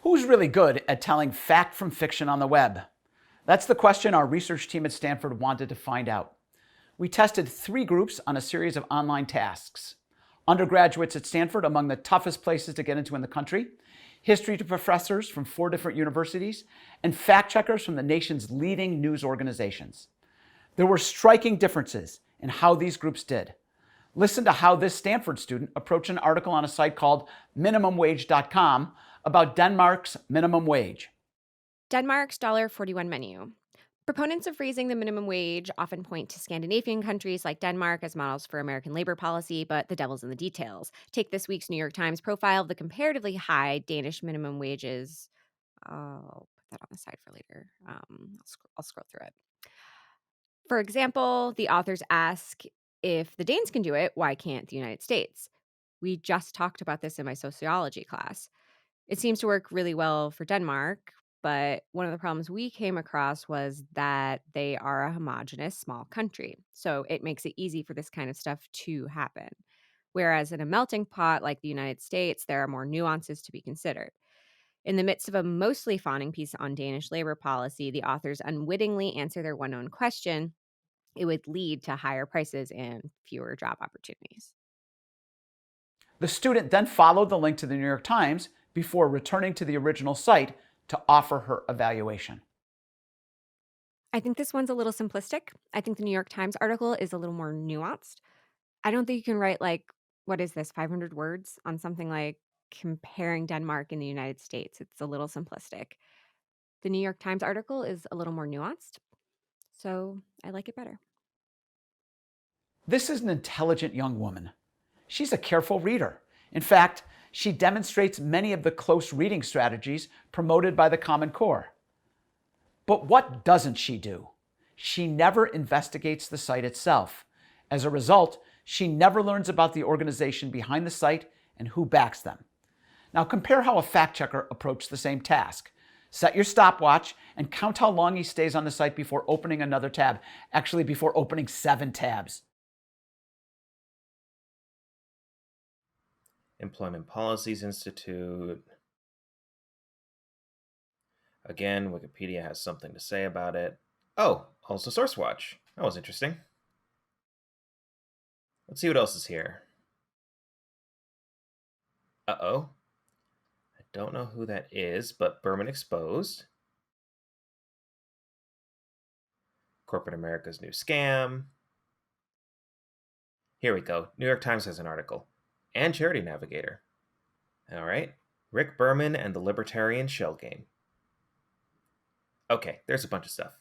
Who's really good at telling fact from fiction on the web? That's the question our research team at Stanford wanted to find out. We tested 3 groups on a series of online tasks. Undergraduates at Stanford, among the toughest places to get into in the country, history professors from 4 different universities, and fact checkers from the nation's leading news organizations. There were striking differences in how these groups did. Listen to how this Stanford student approached an article on a site called minimumwage.com about Denmark's minimum wage. Denmark's $41 menu. Proponents of raising the minimum wage often point to Scandinavian countries like Denmark as models for American labor policy, but the devil's in the details. Take this week's New York Times profile of the comparatively high Danish minimum wages. I'll put that on the side for later. I'll scroll through it. For example, the authors ask, if the Danes can do it, why can't the United States? We just talked about this in my sociology class. It seems to work really well for Denmark, but one of the problems we came across was that they are a homogenous small country. So it makes it easy for this kind of stuff to happen. Whereas in a melting pot like the United States, there are more nuances to be considered. In the midst of a mostly fawning piece on Danish labor policy, the authors unwittingly answer their one known question. It would lead to higher prices and fewer job opportunities. The student then followed the link to the New York Times before returning to the original site to offer her evaluation. I think this one's a little simplistic. I think the New York Times article is a little more nuanced. I don't think you can write what is this, 500 words on something like comparing Denmark and the United States. It's a little simplistic. The New York Times article is a little more nuanced, so I like it better. This is an intelligent young woman. She's a careful reader. In fact, she demonstrates many of the close reading strategies promoted by the Common Core. But what doesn't she do? She never investigates the site itself. As a result, she never learns about the organization behind the site and who backs them. Now compare how a fact checker approached the same task. Set your stopwatch and count how long he stays on the site before opening another tab. Actually, before opening 7 tabs. Employment Policies Institute. Again, Wikipedia has something to say about it. Oh, also SourceWatch. That was interesting. Let's see what else is here. Uh-oh. I don't know who that is, but Berman Exposed. Corporate America's New Scam. Here we go. New York Times has an article. And Charity Navigator. All right. Rick Berman and the Libertarian Shell Game. Okay, there's a bunch of stuff.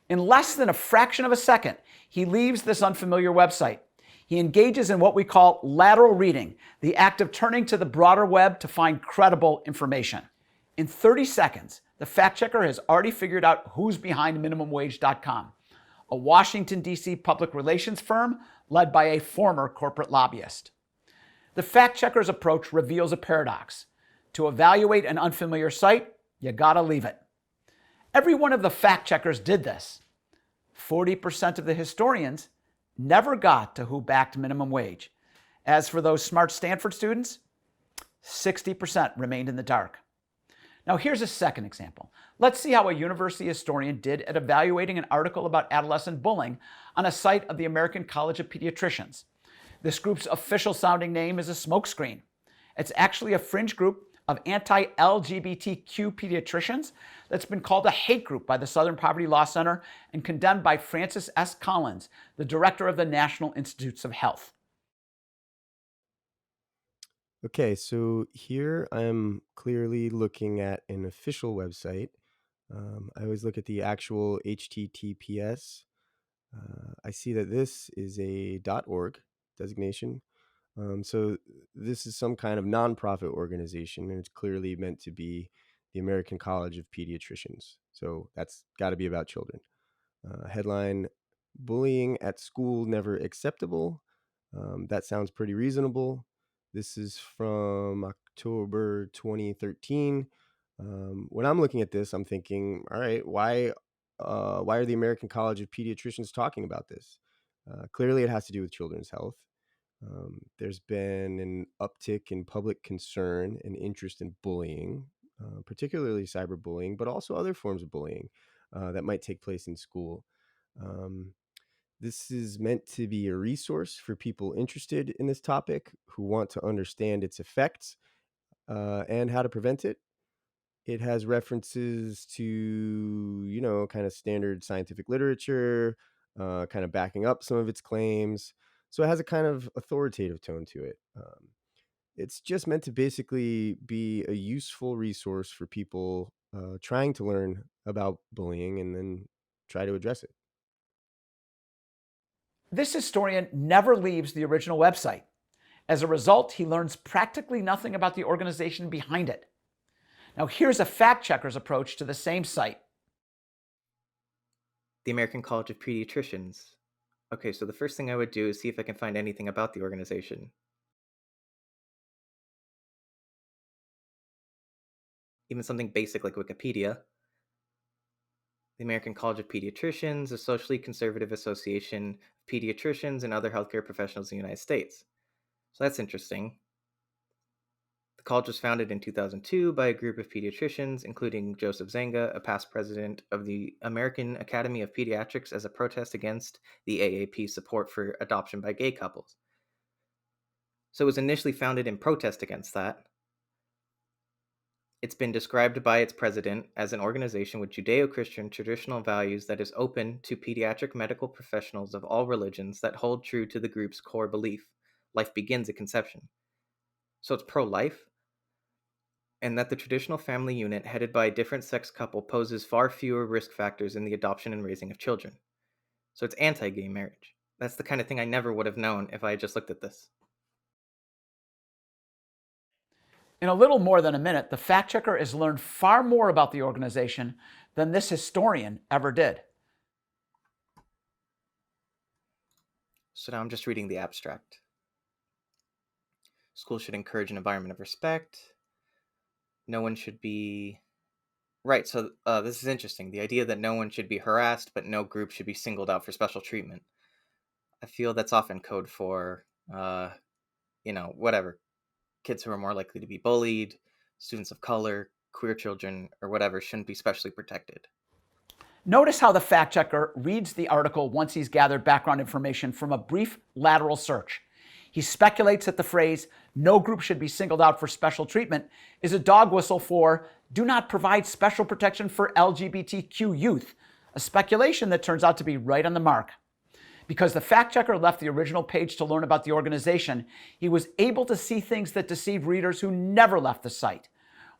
In less than a fraction of a second, he leaves this unfamiliar website. He engages in what we call lateral reading, the act of turning to the broader web to find credible information. In 30 seconds, the fact checker has already figured out who's behind minimumwage.com, a Washington, D.C. public relations firm led by a former corporate lobbyist. The fact checker's approach reveals a paradox. To evaluate an unfamiliar site, you gotta leave it. Every one of the fact checkers did this. 40% of the historians never got to who backed minimum wage. As for those smart Stanford students, 60% remained in the dark. Now here's a second example. Let's see how a university historian did at evaluating an article about adolescent bullying on a site of the American College of Pediatricians. This group's official sounding name is a smokescreen. It's actually a fringe group of anti-LGBTQ pediatricians that's been called a hate group by the Southern Poverty Law Center and condemned by Francis S. Collins, the director of the National Institutes of Health. Okay, so here I'm clearly looking at an official website. I always look at the actual HTTPS. I see that this is a .org designation. So this is some kind of nonprofit organization, and it's clearly meant to be the American College of Pediatricians. So that's got to be about children. Headline, bullying at school never acceptable. That sounds pretty reasonable. This is from October 2013. When I'm looking at this, I'm thinking, all right, why are the American College of Pediatricians talking about this? Clearly, it has to do with children's health. There's been an uptick in public concern and interest in bullying particularly cyberbullying, but also other forms of bullying that might take place in school. Um, this is meant to be a resource for people interested in this topic who want to understand its effects and how to prevent it. It has references to, kind of standard scientific literature, kind of backing up some of its claims. So it has a kind of authoritative tone to it. It's just meant to basically be a useful resource for people trying to learn about bullying and then try to address it. This historian never leaves the original website. As a result, he learns practically nothing about the organization behind it. Now, here's a fact checker's approach to the same site. The American College of Pediatricians. Okay, so the first thing I would do is see if I can find anything about the organization. Even something basic like Wikipedia. The American College of Pediatricians, a socially conservative association of pediatricians and other healthcare professionals in the United States. So that's interesting. The college was founded in 2002 by a group of pediatricians, including Joseph Zanga, a past president of the American Academy of Pediatrics, as a protest against the AAP support for adoption by gay couples. So it was initially founded in protest against that. It's been described by its president as an organization with Judeo-Christian traditional values that is open to pediatric medical professionals of all religions that hold true to the group's core belief: life begins at conception. So it's pro-life, and that the traditional family unit headed by a different sex couple poses far fewer risk factors in the adoption and raising of children. So it's anti-gay marriage. That's the kind of thing I never would have known if I had just looked at this. In a little more than a minute, the fact checker has learned far more about the organization than this historian ever did. So now I'm just reading the abstract. Schools should encourage an environment of respect. No one should be... Right, so this is interesting. The idea that no one should be harassed, but no group should be singled out for special treatment. I feel that's often code for, whatever. Kids who are more likely to be bullied, students of color, queer children, or whatever shouldn't be specially protected. Notice how the fact checker reads the article once he's gathered background information from a brief lateral search. He speculates that the phrase, "no group should be singled out for special treatment," is a dog whistle for "do not provide special protection for LGBTQ youth," a speculation that turns out to be right on the mark. Because the fact checker left the original page to learn about the organization, he was able to see things that deceive readers who never left the site.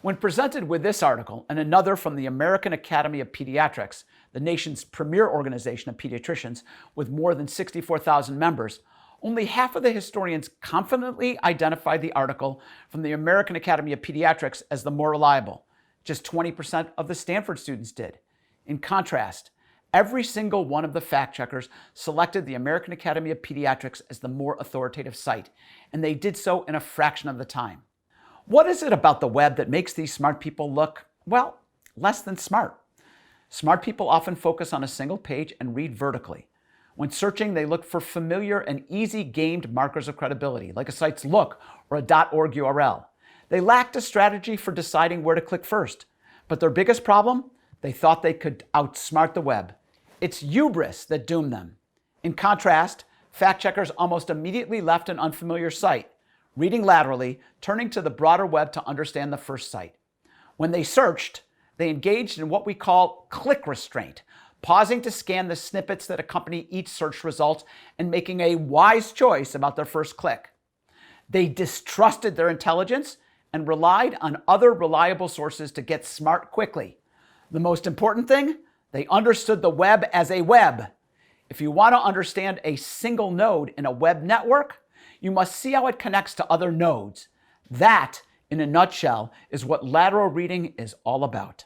When presented with this article and another from the American Academy of Pediatrics, the nation's premier organization of pediatricians with more than 64,000 members, only half of the historians confidently identified the article from the American Academy of Pediatrics as the more reliable. Just 20% of the Stanford students did. In contrast, every single one of the fact checkers selected the American Academy of Pediatrics as the more authoritative site, and they did so in a fraction of the time. What is it about the web that makes these smart people look, well, less than smart? Smart people often focus on a single page and read vertically. When searching, they look for familiar and easy gamed markers of credibility, like a site's look or a .org URL. They lacked a strategy for deciding where to click first. But their biggest problem? They thought they could outsmart the web. It's hubris that doomed them. In contrast, fact checkers almost immediately left an unfamiliar site, reading laterally, turning to the broader web to understand the first site. When they searched, they engaged in what we call click restraint, pausing to scan the snippets that accompany each search result and making a wise choice about their first click. They distrusted their intelligence and relied on other reliable sources to get smart quickly. The most important thing, they understood the web as a web. If you want to understand a single node in a web network, you must see how it connects to other nodes. That, in a nutshell, is what lateral reading is all about.